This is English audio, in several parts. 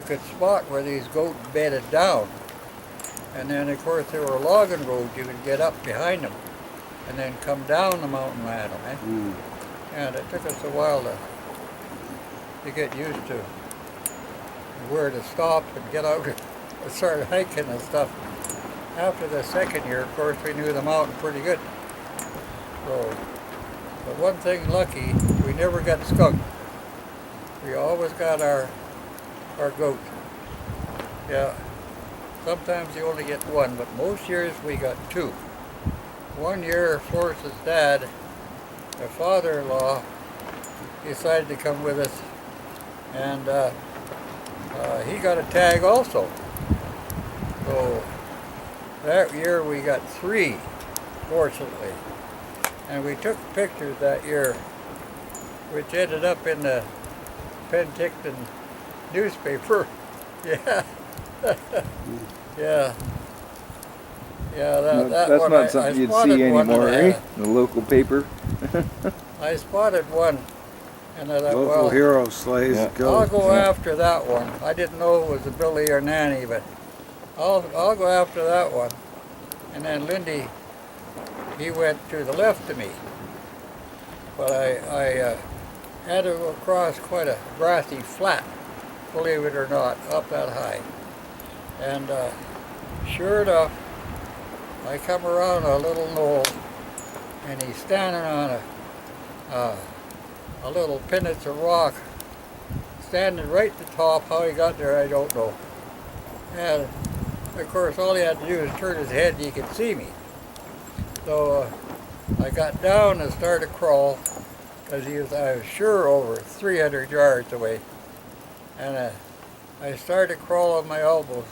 could spot where these goats bedded down. And then, of course, there were logging roads you could get up behind them and then come down the mountain at them. And it took us a while to get used to where to stop and get out and start hiking and stuff. After the second year, of course, we knew the mountain pretty good. So, but one thing lucky, we never got skunked. We always got our goat. Yeah. Sometimes you only get one, but most years we got two. One year, Florence's dad, their father-in-law, decided to come with us, and he got a tag also. So that year we got three, fortunately. And we took pictures that year, which ended up in the Penticton newspaper. Yeah. Yeah. Yeah, that's one, not something you'd see anymore, eh? The local paper. I spotted one, and I thought, Local well, hero slays goat. I'll go after that one. I didn't know it was a Billy or Nanny, but I'll go after that one. And then Lindy, he went to the left of me. But I had to go across quite a grassy flat, believe it or not, up that high. And sure enough, I come around a little knoll, and he's standing on a little pinnance of rock, standing right at the top. How he got there, I don't know. And of course, all he had to do was turn his head and he could see me. So I got down and started to crawl, because I was sure over 300 yards away. And I started to crawl on my elbows,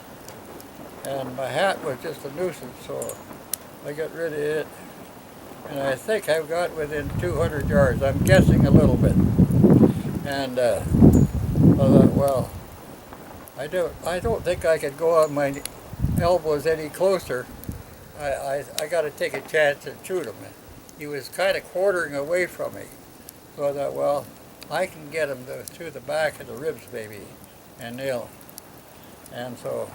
and my hat was just a nuisance, so I got rid of it. And I think I've got within 200 yards. I'm guessing a little bit. And I thought, well, I don't think I could go on my elbows any closer. I got to take a chance and shoot him. He was kind of quartering away from me. So I thought, well, I can get him to the back of the ribs, maybe, and nail him. And so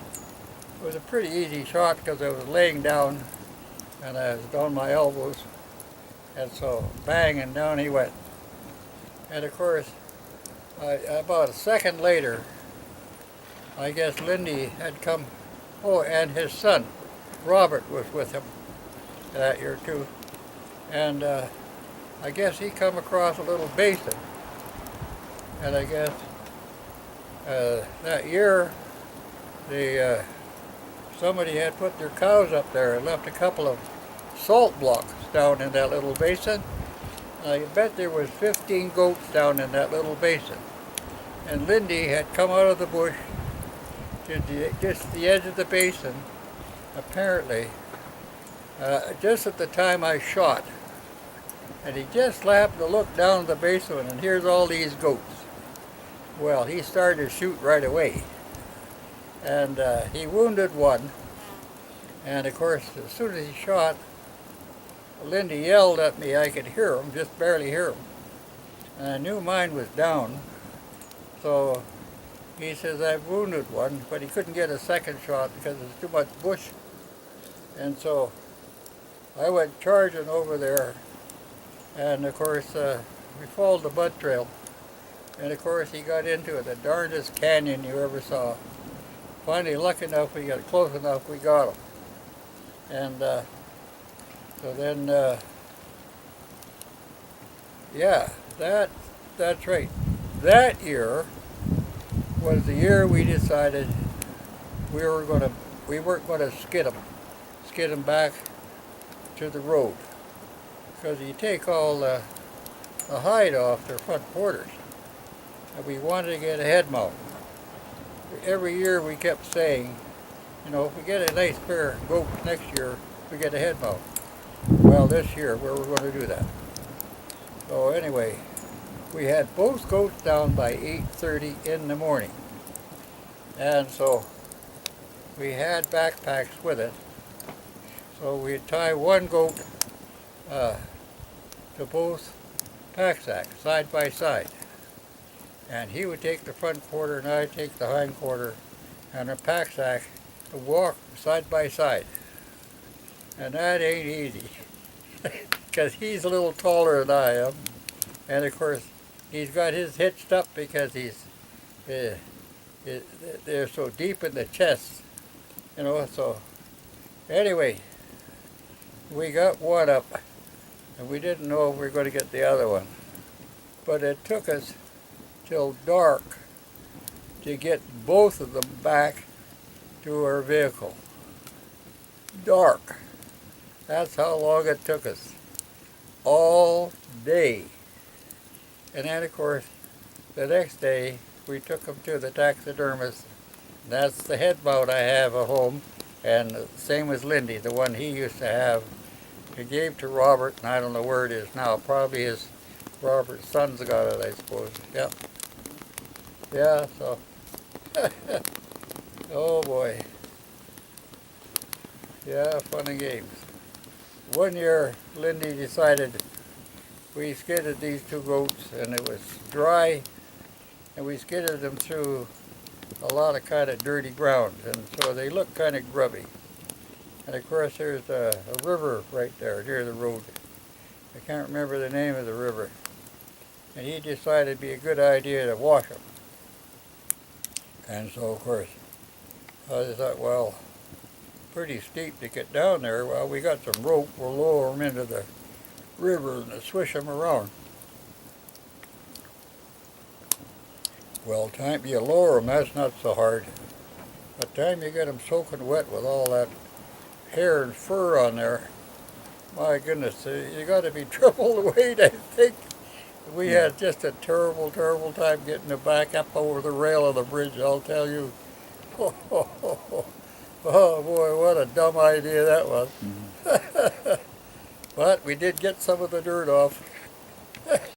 it was a pretty easy shot because I was laying down and I was on my elbows. And so bang, and down he went. And of course, about a second later, I guess Lindy had come, and his son, Robert, was with him that year too. And I guess he come across a little basin. And I guess that year, somebody had put their cows up there and left a couple of salt blocks down in that little basin. I bet there was 15 goats down in that little basin. And Lindy had come out of the bush to just the edge of the basin, apparently, just at the time I shot. And he just happened to look down at the basin, and here's all these goats. Well, he started to shoot right away. And he wounded one. And of course, as soon as he shot, Lindy yelled at me. I could hear him, just barely hear him. And I knew mine was down. So he says, I've wounded one, but he couldn't get a second shot because there's too much bush. And so I went charging over there. And of course, we followed the bud trail. And of course, he got into the darndest canyon you ever saw. Finally, lucky enough, we got close enough, we got him. And so then, yeah, that's right. That year was the year we decided we weren't going to skid them back to the road, because you take all the hide off their front quarters, and we wanted to get a head mount. Every year we kept saying, you know, if we get a nice pair of goats next year, we get a head mount. Well, this year we're going to do that. So anyway, we had both goats down by 8:30 in the morning. And so we had backpacks with it. So we'd tie one goat to both pack sacks, side by side. and he would take the front quarter and I'd take the hind quarter, and a pack sack to walk side by side. And that ain't easy, because he's a little taller than I am, and of course he's got his hitched up because they're so deep in the chest, you know. So anyway, we got one up, and we didn't know if we were going to get the other one. But it took us till dark to get both of them back to our vehicle. Dark. That's how long it took us. All day. And then, of course, the next day we took them to the taxidermist. That's the head mount I have at home, and same as Lindy, the one he used to have. He gave to Robert, and I don't know where it is now. Probably Robert's son's got it, I suppose. Yep. Yeah, so. Oh boy. Yeah, fun and games. One year, Lindy decided we skidded these two goats, and it was dry, and we skidded them through a lot of kind of dirty ground, and so they looked kind of grubby. And of course, there's a river right there near the road. I can't remember the name of the river. And he decided it'd be a good idea to wash them. And so, of course, I thought, well, pretty steep to get down there. Well, we got some rope. We'll lower them into the river and swish them around. Well, time you lower them, that's not so hard. By the time you get them soaking wet with all that hair and fur on there, my goodness, you got to be triple the weight, I think. We had just a terrible, terrible time getting them back up over the rail of the bridge, I'll tell you. Oh boy, what a dumb idea that was. Mm-hmm. But we did get some of the dirt off.